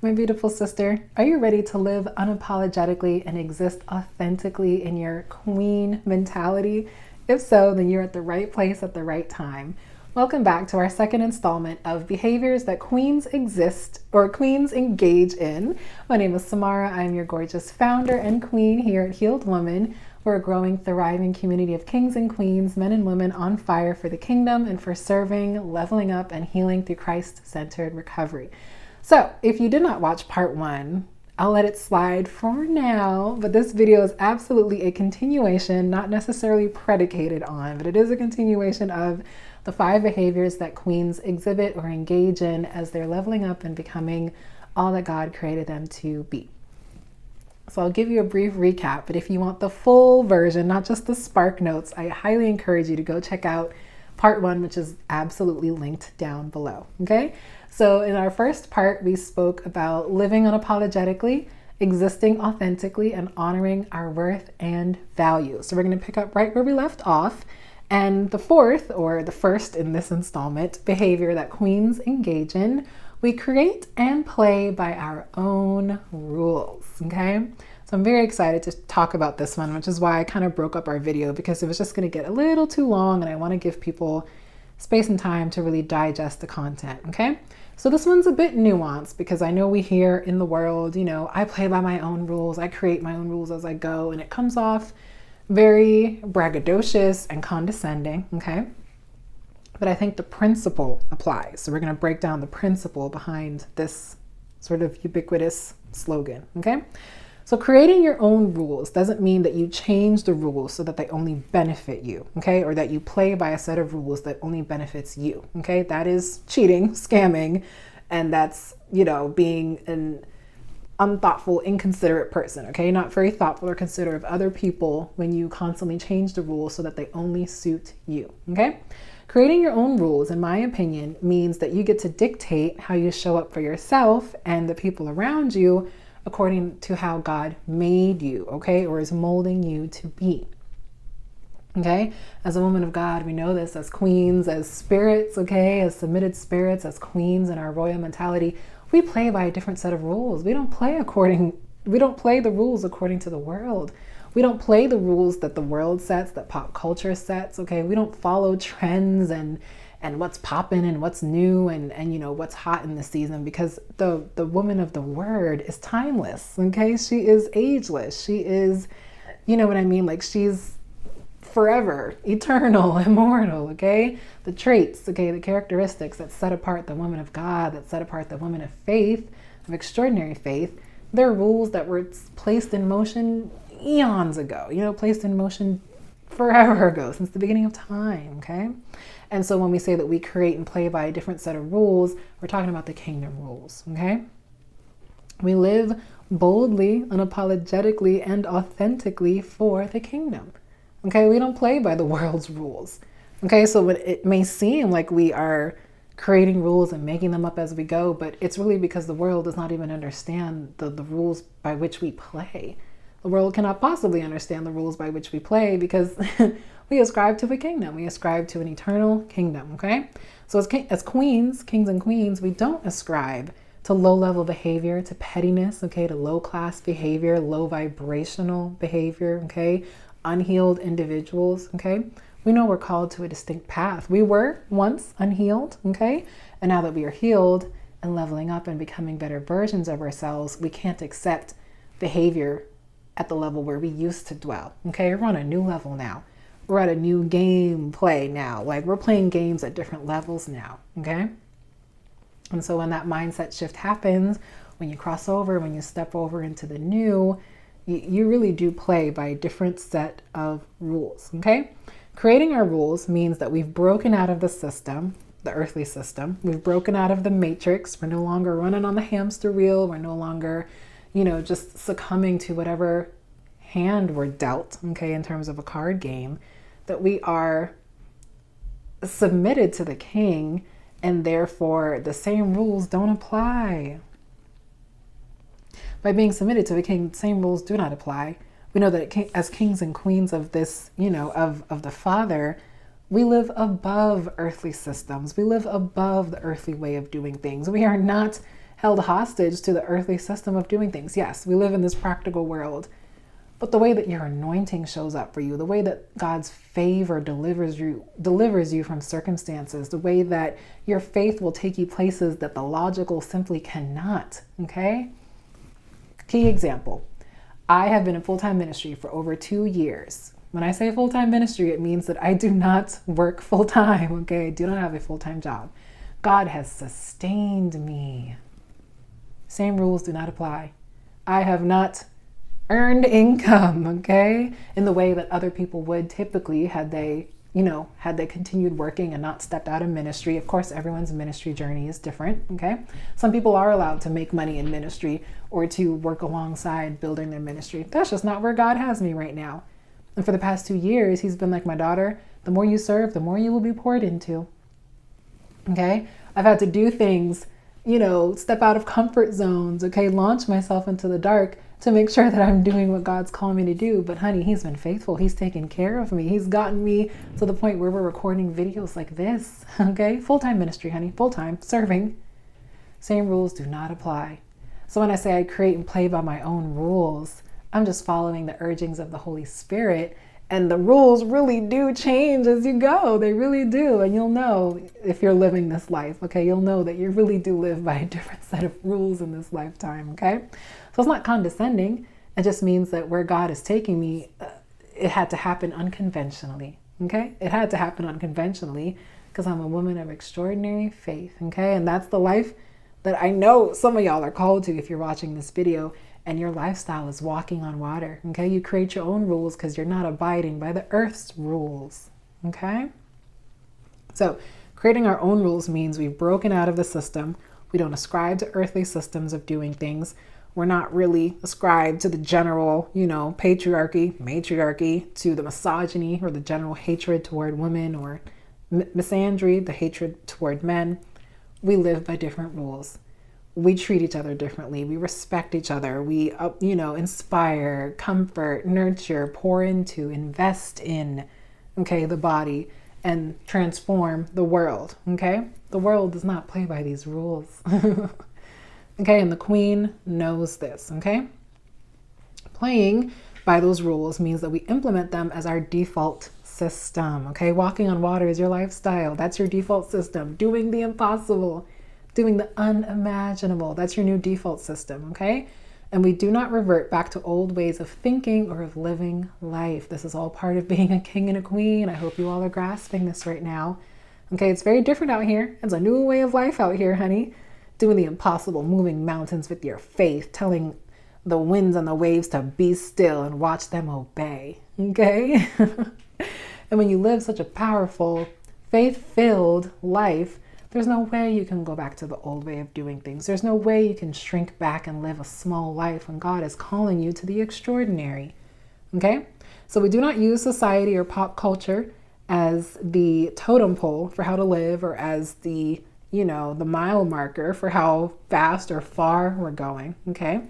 My beautiful sister. Are you ready to live unapologetically and exist authentically in your queen mentality? If so, then you're at the right place at the right time. Welcome back to our second installment of behaviors that queens engage in. My name is Samara. I'm your gorgeous founder and queen here at Healed Woman. We're a growing, thriving community of kings and queens, men and women on fire for the kingdom and for serving, leveling up, and healing through Christ-centered recovery. So if you did not watch part one, I'll let it slide for now, but this video is absolutely a continuation, not necessarily predicated on, but it is a continuation of the 5 behaviors that queens exhibit or engage in as they're leveling up and becoming all that God created them to be. So I'll give you a brief recap, but if you want the full version, not just the spark notes, I highly encourage you to go check out part 1, which is absolutely linked down below, okay? So in our first part, we spoke about living unapologetically, existing authentically, and honoring our worth and value. So we're going to pick up right where we left off. And the fourth, or the first in this installment, behavior that queens engage in, we create and play by our own rules, okay? So I'm very excited to talk about this one, which is why I kind of broke up our video, because it was just going to get a little too long and I want to give people space and time to really digest the content, okay? So this one's a bit nuanced because I know we hear in the world, you know, I play by my own rules, I create my own rules as I go, and it comes off very braggadocious and condescending, okay? But I think the principle applies. So we're going to break down the principle behind this sort of ubiquitous slogan, okay? So creating your own rules doesn't mean that you change the rules so that they only benefit you, okay? Or that you play by a set of rules that only benefits you, okay? That is cheating, scamming, and that's, you know, being an unthoughtful, inconsiderate person, okay? Not very thoughtful or considerate of other people when you constantly change the rules so that they only suit you, okay? Creating your own rules, in my opinion, means that you get to dictate how you show up for yourself and the people around you according to how God made you, okay, or is molding you to be, okay? As a woman of God, we know this as queens, as spirits, okay, as submitted spirits, as queens in our royal mentality, we play by a different set of rules. We don't play the rules according to the world. We don't play the rules that the world sets, that pop culture sets, okay? We don't follow trends and what's popping and what's new and you know what's hot in the season, because the woman of the word is timeless, okay? She is ageless. She is, you know what I mean? Like, she's forever, eternal, immortal, okay? The traits, okay, the characteristics that set apart the woman of God, that set apart the woman of faith, of extraordinary faith, they're rules that were placed in motion eons ago, you know, placed in motion forever ago, since the beginning of time, okay? And so when we say that we create and play by a different set of rules, we're talking about the kingdom rules, okay? We live boldly, unapologetically, and authentically for the kingdom, okay? We don't play by the world's rules, okay? So it may seem like we are creating rules and making them up as we go, but it's really because the world does not even understand the rules by which we play. The world cannot possibly understand the rules by which we play because we ascribe to a kingdom. We ascribe to an eternal kingdom, okay? So as queens, kings and queens, we don't ascribe to low-level behavior, to pettiness, okay, to low-class behavior, low vibrational behavior, okay, unhealed individuals, okay? We know we're called to a distinct path. We were once unhealed, okay? And now that we are healed and leveling up and becoming better versions of ourselves, we can't accept behavior at the level where we used to dwell, okay? We're on a new level now. We're at a new game play now. Like, we're playing games at different levels now, okay? And so when that mindset shift happens, when you cross over, when you step over into the new, you really do play by a different set of rules, okay? Creating our rules means that we've broken out of the system, the earthly system. We've broken out of the matrix. We're no longer running on the hamster wheel. We're no longer, you know, just succumbing to whatever hand we're dealt, okay, in terms of a card game, that we are submitted to the king, and therefore the same rules don't apply. By being submitted to the king, the same rules do not apply. We know that as kings and queens of this, you know, of the Father, we live above earthly systems. We live above the earthly way of doing things. We are not held hostage to the earthly system of doing things. Yes, we live in this practical world, but the way that your anointing shows up for you, the way that God's favor delivers you from circumstances, the way that your faith will take you places that the logical simply cannot, okay? Key example. I have been in full-time ministry for over 2 years. When I say full-time ministry, it means that I do not work full-time, okay? I do not have a full-time job. God has sustained me. Same rules do not apply. I have not earned income, okay, in the way that other people would typically had they continued working and not stepped out of ministry. Of course, everyone's ministry journey is different, okay? Some people are allowed to make money in ministry or to work alongside building their ministry. That's just not where God has me right now. And for the past 2 years, he's been like, my daughter, the more you serve, the more you will be poured into, okay? I've had to do things, step out of comfort zones, okay? Launch myself into the dark to make sure that I'm doing what God's calling me to do. But honey, he's been faithful. He's taken care of me. He's gotten me to the point where we're recording videos like this, okay? Full-time ministry, honey, full-time, serving. Same rules do not apply. So when I say I create and play by my own rules, I'm just following the urgings of the Holy Spirit. And the rules really do change as you go. They really do. And you'll know if you're living this life, okay? You'll know that you really do live by a different set of rules in this lifetime, okay? So it's not condescending. It just means that where God is taking me, it had to happen unconventionally, okay? It had to happen unconventionally because I'm a woman of extraordinary faith, okay? And that's the life that I know some of y'all are called to if you're watching this video. And your lifestyle is walking on water, okay? You create your own rules because you're not abiding by the earth's rules, okay? So creating our own rules means we've broken out of the system. We don't ascribe to earthly systems of doing things. We're not really ascribed to the general, matriarchy, to the misogyny or the general hatred toward women or misandry, the hatred toward men. We live by different rules. We treat each other differently. We respect each other. We, inspire, comfort, nurture, pour into, invest in, okay, the body and transform the world, okay? The world does not play by these rules, okay? And the queen knows this, okay? Playing by those rules means that we implement them as our default system, okay? Walking on water is your lifestyle. That's your default system. Doing the impossible. Doing the unimaginable. That's your new default system, okay? And we do not revert back to old ways of thinking or of living life. This is all part of being a king and a queen. I hope you all are grasping this right now. Okay, it's very different out here. It's a new way of life out here, honey. Doing the impossible, moving mountains with your faith, telling the winds and the waves to be still and watch them obey, okay? And when you live such a powerful, faith-filled life, there's no way you can go back to the old way of doing things. There's no way you can shrink back and live a small life when God is calling you to the extraordinary, okay? So we do not use society or pop culture as the totem pole for how to live or as the, the mile marker for how fast or far we're going, okay?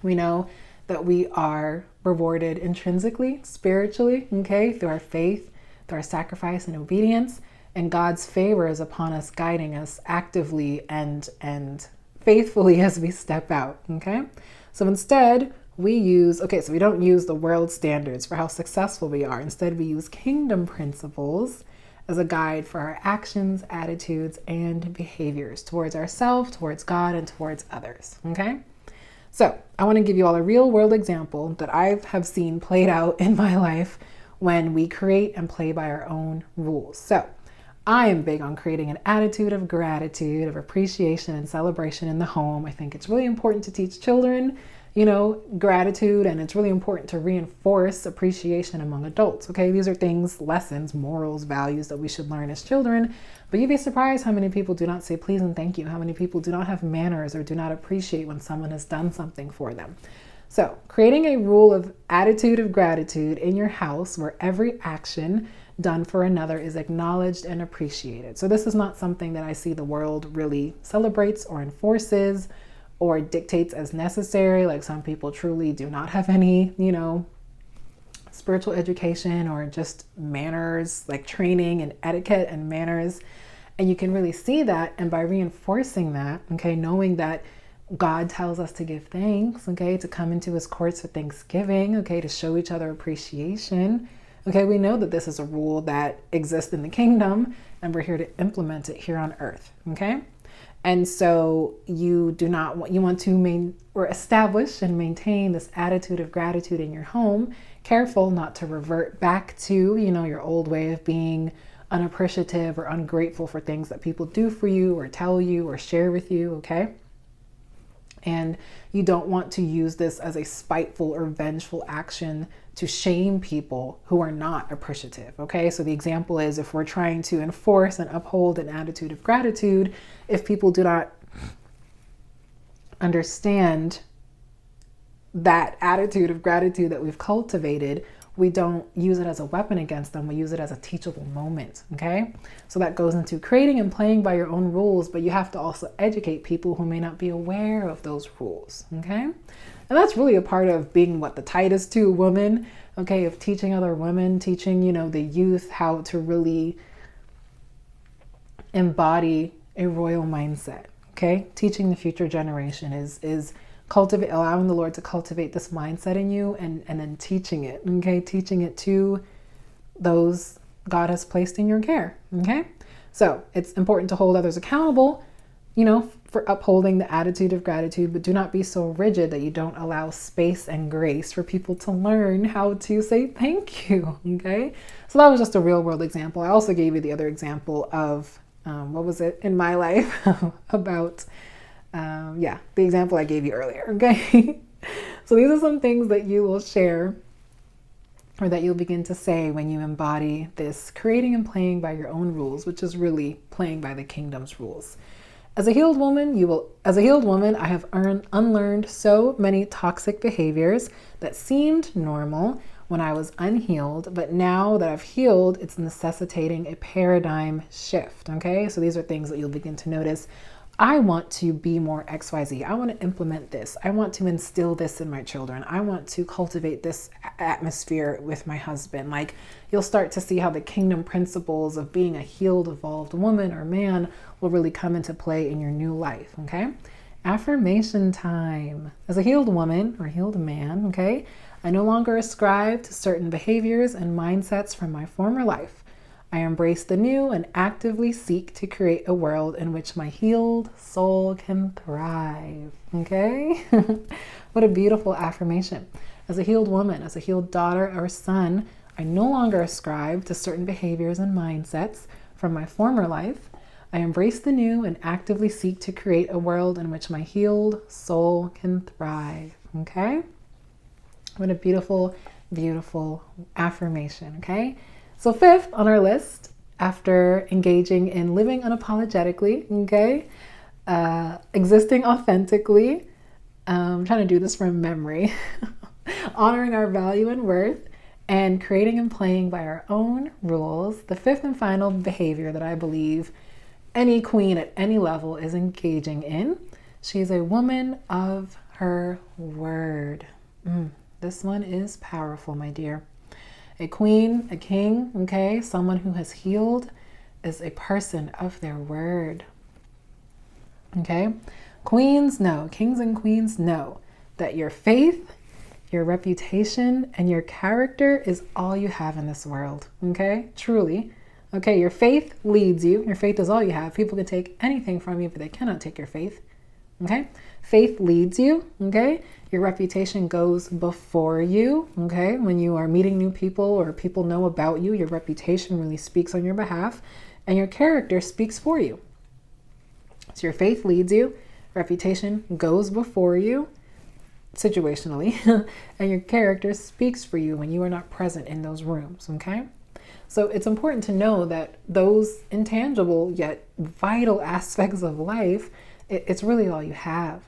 We know that we are rewarded intrinsically, spiritually, okay, through our faith, through our sacrifice and obedience. And God's favor is upon us, guiding us actively and faithfully as we step out, okay? So instead, we don't use the world standards for how successful we are. Instead, we use kingdom principles as a guide for our actions, attitudes, and behaviors towards ourselves, towards God, and towards others, okay? So I want to give you all a real world example that I have seen played out in my life when we create and play by our own rules. So I am big on creating an attitude of gratitude, of appreciation and celebration in the home. I think it's really important to teach children, gratitude, and it's really important to reinforce appreciation among adults, okay? These are things, lessons, morals, values that we should learn as children, but you'd be surprised how many people do not say please and thank you, how many people do not have manners or do not appreciate when someone has done something for them. So creating a rule of attitude of gratitude in your house where every action done for another is acknowledged and appreciated. So this is not something that I see the world really celebrates or enforces or dictates as necessary. Like some people truly do not have any, spiritual education or just manners, like training and etiquette and manners. And you can really see that. And by reinforcing that, okay, knowing that God tells us to give thanks, okay, to come into his courts with thanksgiving, okay, to show each other appreciation. Okay, we know that this is a rule that exists in the kingdom, and we're here to implement it here on earth, okay? And so you want to establish and maintain this attitude of gratitude in your home, careful not to revert back to, your old way of being unappreciative or ungrateful for things that people do for you or tell you or share with you, okay? And you don't want to use this as a spiteful or vengeful action to shame people who are not appreciative, okay? So the example is, if we're trying to enforce and uphold an attitude of gratitude, if people do not understand that attitude of gratitude that we've cultivated, we don't use it as a weapon against them. We use it as a teachable moment, okay? So that goes into creating and playing by your own rules, but you have to also educate people who may not be aware of those rules, okay? And that's really a part of being the Titus 2 woman, okay, of teaching other women, teaching, the youth how to really embody a royal mindset, okay? Teaching the future generation is allowing the Lord to cultivate this mindset in you and then teaching it, okay? Teaching it to those God has placed in your care, okay? So it's important to hold others accountable, for upholding the attitude of gratitude, but do not be so rigid that you don't allow space and grace for people to learn how to say thank you, okay? So that was just a real world example. I also gave you the other example of, what was it in my life about, the example I gave you earlier, okay? So these are some things that you will share or that you'll begin to say when you embody this creating and playing by your own rules, which is really playing by the kingdom's rules. As a healed woman, I have unlearned so many toxic behaviors that seemed normal when I was unhealed, but now that I've healed, it's necessitating a paradigm shift, okay? So these are things that you'll begin to notice. I want to be more XYZ. I want to implement this. I want to instill this in my children. I want to cultivate this atmosphere with my husband. Like, you'll start to see how the kingdom principles of being a healed, evolved woman or man will really come into play in your new life, okay? Affirmation time. As a healed woman or healed man, okay, I no longer ascribe to certain behaviors and mindsets from my former life. I embrace the new and actively seek to create a world in which my healed soul can thrive. Okay? What a beautiful affirmation. As a healed woman, as a healed daughter or son, I no longer ascribe to certain behaviors and mindsets from my former life. I embrace the new and actively seek to create a world in which my healed soul can thrive. Okay? What a beautiful, beautiful affirmation. Okay? So fifth on our list, after engaging in living unapologetically, okay, existing authentically, I'm trying to do this from memory, honoring our value and worth, and creating and playing by our own rules, the fifth and final behavior that I believe any queen at any level is engaging in. She's a woman of her word. This one is powerful, my dear. A queen, a king, okay, someone who has healed is a person of their word. Okay? Queens know, kings and queens know that your faith, your reputation, and your character is all you have in this world. Okay? Truly. Okay, your faith leads you. Your faith is all you have. People can take anything from you, but they cannot take your faith. Okay? Faith leads you. Okay? Your reputation goes before you, okay? When you are meeting new people or people know about you, your reputation really speaks on your behalf, and your character speaks for you. So your faith leads you, reputation goes before you, situationally, and your character speaks for you when you are not present in those rooms, okay? So it's important to know that those intangible yet vital aspects of life, it's really all you have.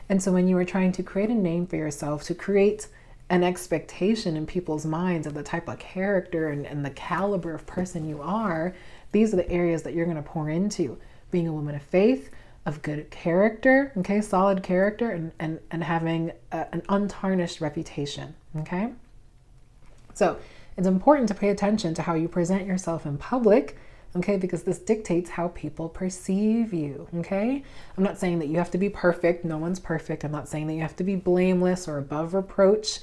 And so when you are trying to create a name for yourself, to create an expectation in people's minds of the type of character and the caliber of person you are, these are the areas that you're going to pour into. Being a woman of faith, of good character, okay, solid character, and having an untarnished reputation, okay? So it's important to pay attention to how you present yourself in public, okay? Because this dictates how people perceive you, okay? I'm not saying that you have to be perfect. No one's perfect. I'm not saying that you have to be blameless or above reproach.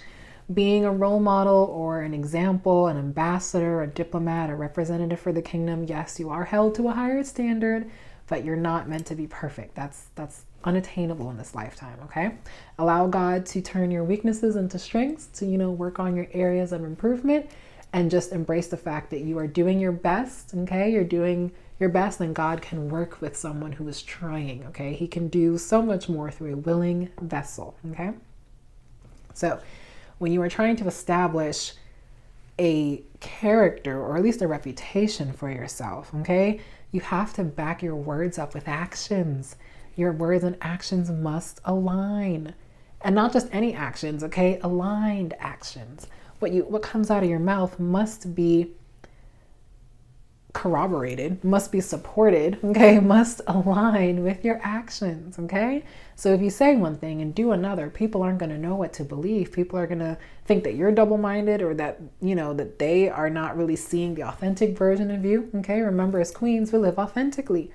Being a role model or an example, an ambassador, a diplomat, a representative for the kingdom, yes, you are held to a higher standard, but you're not meant to be perfect. That's unattainable in this lifetime, okay? Allow God to turn your weaknesses into strengths, to, work on your areas of improvement, and just embrace the fact that you are doing your best, okay? You're doing your best, and God can work with someone who is trying, okay? He can do so much more through a willing vessel, okay? So when you are trying to establish a character, or at least a reputation for yourself, okay, you have to back your words up with actions. Your words and actions must align. And not just any actions, okay? Aligned actions. What comes out of your mouth must be corroborated, must be supported, okay? Must align with your actions, okay? So if you say one thing and do another, people aren't going to know what to believe. People are going to think that you're double-minded, or that, that they are not really seeing the authentic version of you, okay? Remember, as queens, we live authentically.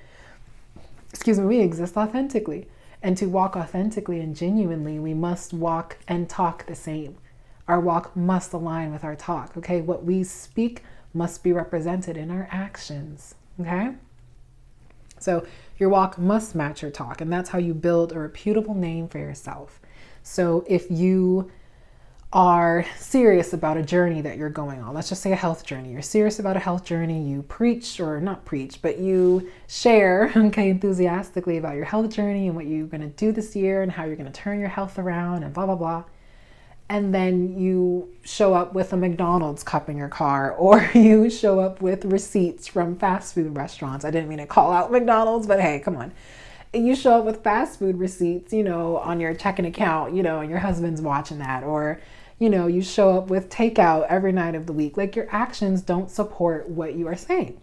We exist authentically. And to walk authentically and genuinely, we must walk and talk the same. Our walk must align with our talk, okay? What we speak must be represented in our actions, okay? So your walk must match your talk, and that's how you build a reputable name for yourself. So if you are serious about a journey that you're going on, let's just say a health journey, you're serious about a health journey, you preach, or not preach, but you share, okay, enthusiastically about your health journey and what you're going to do this year and how you're going to turn your health around and blah, blah, blah. And then you show up with a McDonald's cup in your car, or you show up with receipts from fast food restaurants. I didn't mean to call out McDonald's, but hey, come on. You show up with fast food receipts, on your checking account, and your husband's watching that. Or, you show up with takeout every night of the week. Like, your actions don't support what you are saying.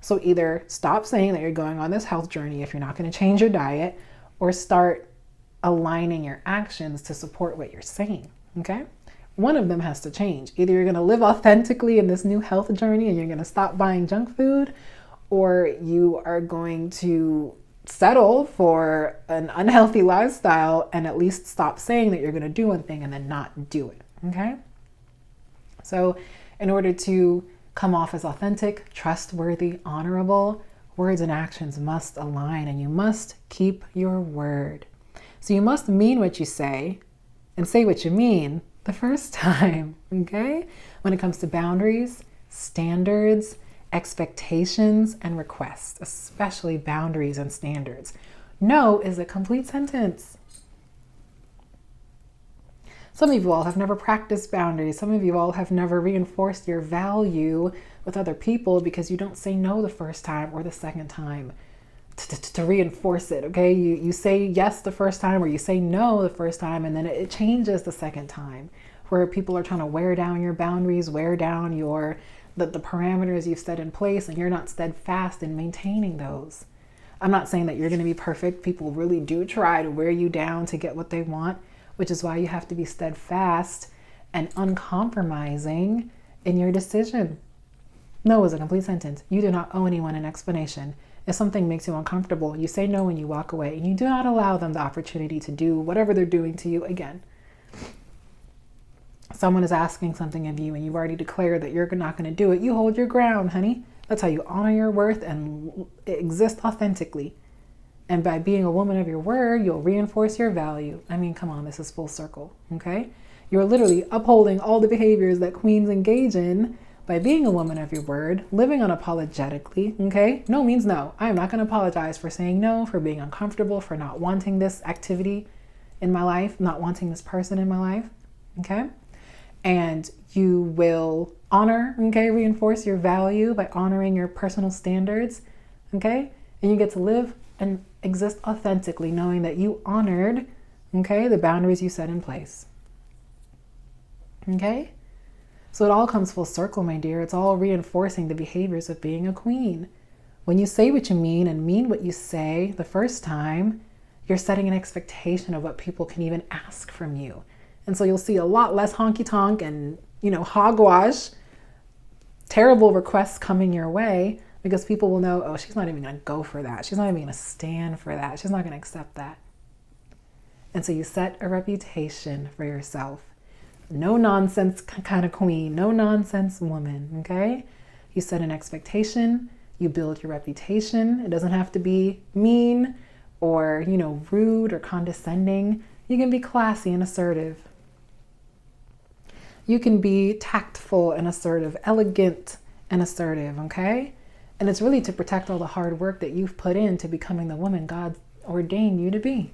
So either stop saying that you're going on this health journey if you're not going to change your diet, or start aligning your actions to support what you're saying. Okay? One of them has to change. Either you're going to live authentically in this new health journey and you're going to stop buying junk food, or you are going to settle for an unhealthy lifestyle and at least stop saying that you're going to do one thing and then not do it. Okay? So in order to come off as authentic, trustworthy, honorable, words and actions must align, and you must keep your word. So you must mean what you say and say what you mean the first time, okay? When it comes to boundaries, standards, expectations, and requests, especially boundaries and standards. No is a complete sentence. Some of you all have never practiced boundaries. Some of you all have never reinforced your value with other people because you don't say no the first time or the second time to reinforce it, okay? You say yes the first time, or you say no the first time, and then it changes the second time, where people are trying to wear down your boundaries, wear down the parameters you've set in place, and you're not steadfast in maintaining those. I'm not saying that you're going to be perfect. People really do try to wear you down to get what they want, which is why you have to be steadfast and uncompromising in your decision. No is a complete sentence. You do not owe anyone an explanation. If something makes you uncomfortable, you say no and you walk away, and you do not allow them the opportunity to do whatever they're doing to you again. Someone is asking something of you and you've already declared that you're not going to do it. You hold your ground, honey. That's how you honor your worth and exist authentically. And by being a woman of your word, you'll reinforce your value. I mean, come on, this is full circle, okay? You're literally upholding all the behaviors that queens engage in by being a woman of your word, living unapologetically, okay? No means no. I am not going to apologize for saying no, for being uncomfortable, for not wanting this activity in my life, not wanting this person in my life, okay? And you will honor, okay, reinforce your value by honoring your personal standards, okay? And you get to live and exist authentically, knowing that you honored, okay, the boundaries you set in place, okay? So it all comes full circle, my dear. It's all reinforcing the behaviors of being a queen. When you say what you mean and mean what you say the first time, you're setting an expectation of what people can even ask from you. And so you'll see a lot less honky-tonk and, hogwash, terrible requests coming your way because people will know, oh, she's not even going to go for that. She's not even going to stand for that. She's not going to accept that. And so you set a reputation for yourself. No nonsense kind of queen, no nonsense woman, okay? You set an expectation, you build your reputation. It doesn't have to be mean or, rude or condescending. You can be classy and assertive. You can be tactful and assertive, elegant and assertive, okay? And it's really to protect all the hard work that you've put into becoming the woman God ordained you to be,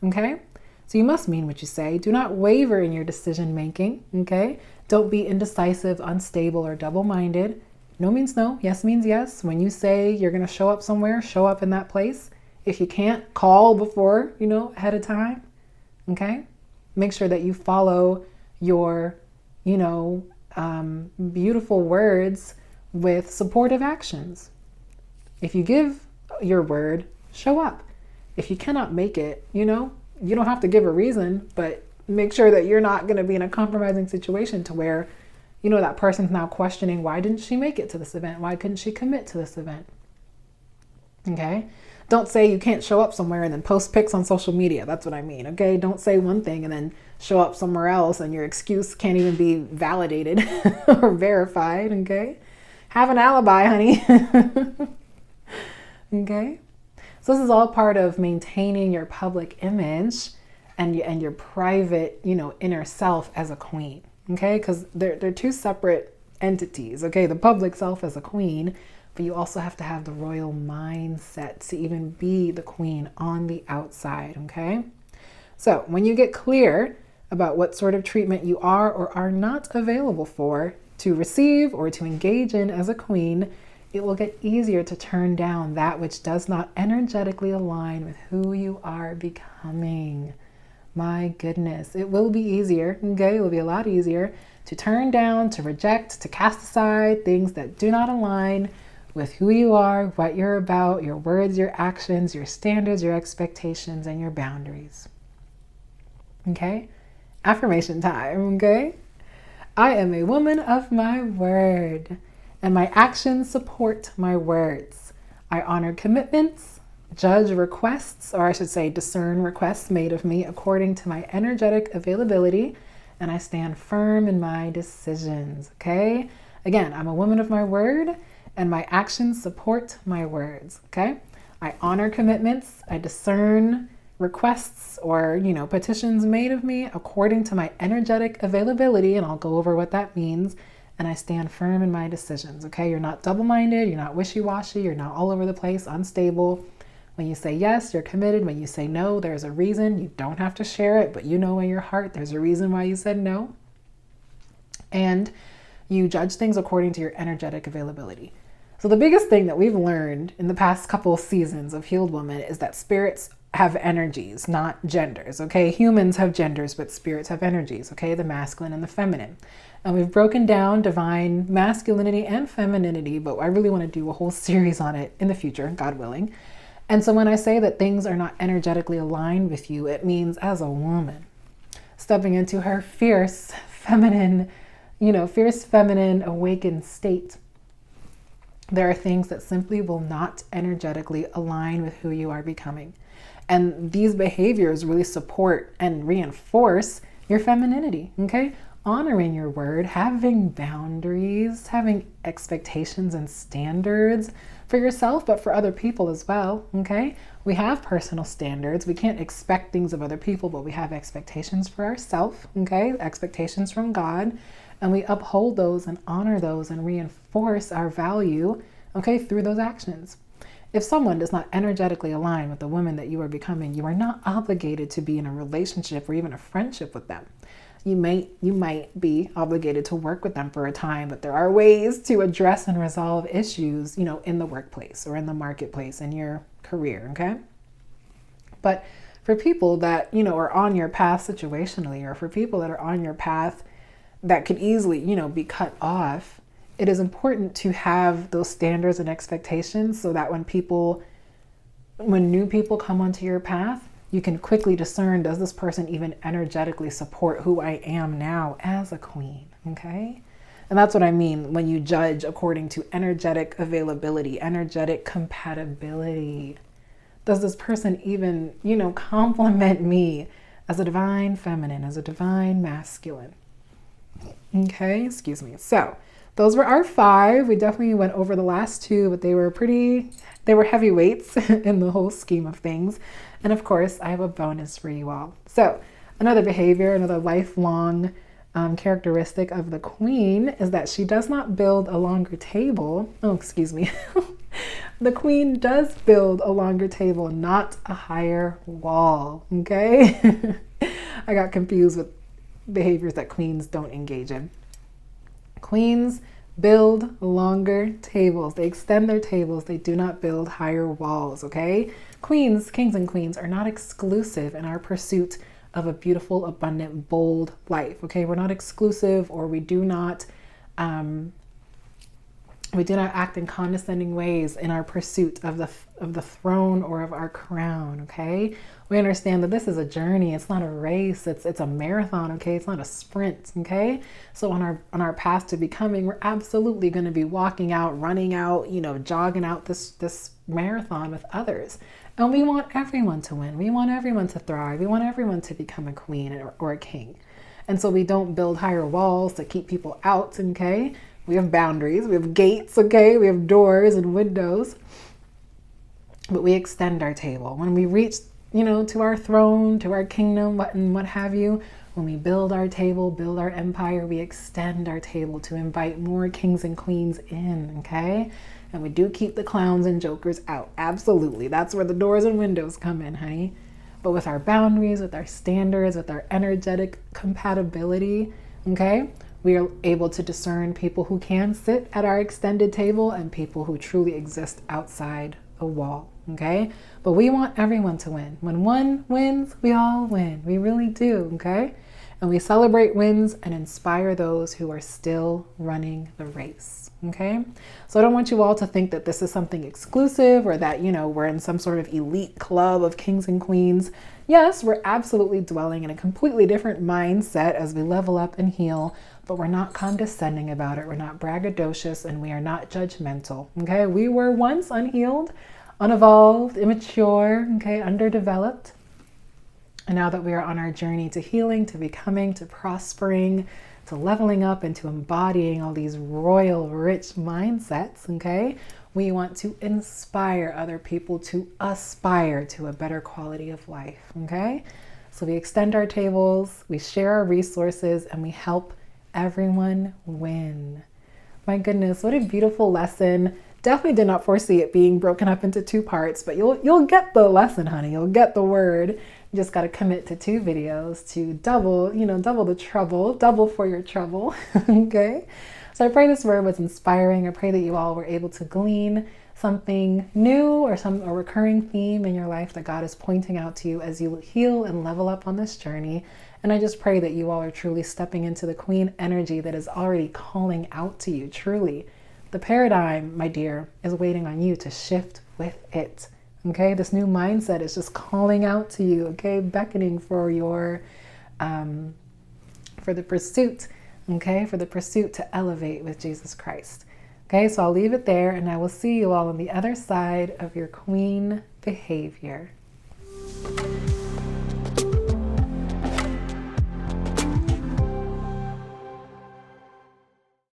okay? So you must mean what you say. Do not waver in your decision making, okay? Don't be indecisive, unstable, or double-minded. No means no, yes means yes. When you say you're going to show up somewhere, show up in that place. If you can't, call before, ahead of time, okay? Make sure that you follow your beautiful words with supportive actions. If you give your word, show up. If you cannot make it, you don't have to give a reason, but make sure that you're not going to be in a compromising situation to where, that person's now questioning, why didn't she make it to this event? Why couldn't she commit to this event? Okay. Don't say you can't show up somewhere and then post pics on social media. That's what I mean. Okay. Don't say one thing and then show up somewhere else and your excuse can't even be validated or verified. Okay. Have an alibi, honey. Okay. So this is all part of maintaining your public image and your private, inner self as a queen. Okay. Because they're two separate entities. Okay. The public self as a queen, but you also have to have the royal mindset to even be the queen on the outside, okay? So when you get clear about what sort of treatment you are or are not available for to receive or to engage in as a queen, it will get easier to turn down that which does not energetically align with who you are becoming. My goodness, it will be easier, okay? It will be a lot easier to turn down, to reject, to cast aside things that do not align with who you are, what you're about, your words, your actions, your standards, your expectations, and your boundaries. Okay? Affirmation time, okay? I am a woman of my word, and my actions support my words. I honor commitments, judge requests, or I should say discern requests made of me according to my energetic availability, and I stand firm in my decisions, okay? Again, I'm a woman of my word, and my actions support my words, okay? I honor commitments. I discern requests or, petitions made of me according to my energetic availability, and I'll go over what that means. And I stand firm in my decisions, okay? You're not double-minded. You're not wishy-washy. You're not all over the place, unstable. When you say yes, you're committed. When you say no, there's a reason. You don't have to share it, but in your heart, there's a reason why you said no. And you judge things according to your energetic availability. So the biggest thing that we've learned in the past couple of seasons of Healed Woman is that spirits have energies, not genders, okay? Humans have genders, but spirits have energies, okay? The masculine and the feminine. And we've broken down divine masculinity and femininity, but I really want to do a whole series on it in the future, God willing. And so when I say that things are not energetically aligned with you, it means as a woman, stepping into her fierce feminine awakened state. There are things that simply will not energetically align with who you are becoming. And these behaviors really support and reinforce your femininity, okay? Honoring your word, having boundaries, having expectations and standards for yourself, but for other people as well, okay? We have personal standards. We can't expect things of other people, but we have expectations for ourselves, okay? Expectations from God. And we uphold those and honor those and reinforce our value, okay, through those actions. If someone does not energetically align with the woman that you are becoming, you are not obligated to be in a relationship or even a friendship with them. You might be obligated to work with them for a time, but there are ways to address and resolve issues, in the workplace or in the marketplace, in your career, okay? But for people that, are on your path situationally, or for people that are on your path that could easily, be cut off, it is important to have those standards and expectations so that when new people come onto your path, you can quickly discern, does this person even energetically support who I am now as a queen, okay? And that's what I mean when you judge according to energetic availability, energetic compatibility. Does this person even, compliment me as a divine feminine, as a divine masculine? Okay, excuse me. So those were our 5. We definitely went over the last 2, but they were heavyweights in the whole scheme of things. And of course, I have a bonus for you all. So another behavior, another lifelong characteristic of the queen is that she does not build a longer table. Oh, excuse me. The queen does build a longer table, not a higher wall. Okay. I got confused with behaviors that queens don't engage in. Queens build longer tables. They extend their tables. They do not build higher walls. Okay. Queens, kings and queens are not exclusive in our pursuit of a beautiful, abundant, bold life. Okay, we're not exclusive, or we do not act in condescending ways in our pursuit of the throne or of our crown. Okay, we understand that this is a journey. It's not a race. It's a marathon. Okay, it's not a sprint. Okay, so on our path to becoming, we're absolutely going to be walking out, running out, jogging out this marathon with others. And we want everyone to win. We want everyone to thrive. We want everyone to become a queen or a king. And so we don't build higher walls to keep people out, okay? We have boundaries, we have gates, okay? We have doors and windows. But we extend our table. When we reach, to our throne, to our kingdom, what have you, when we build our table, build our empire, we extend our table to invite more kings and queens in, okay? And we do keep the clowns and jokers out. Absolutely. That's where the doors and windows come in, honey. But with our boundaries, with our standards, with our energetic compatibility, okay, we are able to discern people who can sit at our extended table and people who truly exist outside the wall, okay? But we want everyone to win. When one wins, we all win. We really do, okay? And we celebrate wins and inspire those who are still running the race. Okay. So I don't want you all to think that this is something exclusive or that, we're in some sort of elite club of kings and queens. Yes, we're absolutely dwelling in a completely different mindset as we level up and heal, but we're not condescending about it. We're not braggadocious, and we are not judgmental. Okay. We were once unhealed, unevolved, immature, okay, underdeveloped. And now that we are on our journey to healing, to becoming, to prospering, to leveling up, and to embodying all these royal, rich mindsets, okay, we want to inspire other people to aspire to a better quality of life, okay? So we extend our tables, we share our resources, and we help everyone win. My goodness, what a beautiful lesson. Definitely did not foresee it being broken up into 2 parts, but you'll get the lesson, honey. You'll get the word. You just got to commit to 2 videos to double the trouble, double for your trouble. Okay. So I pray this word was inspiring. I pray that you all were able to glean something new or a recurring theme in your life that God is pointing out to you as you heal and level up on this journey. And I just pray that you all are truly stepping into the queen energy that is already calling out to you. Truly, the paradigm, my dear, is waiting on you to shift with it. Okay, this new mindset is just calling out to you, okay, beckoning for your, for the pursuit, okay, for the pursuit to elevate with Jesus Christ. Okay, so I'll leave it there, and I will see you all on the other side of your queen behavior.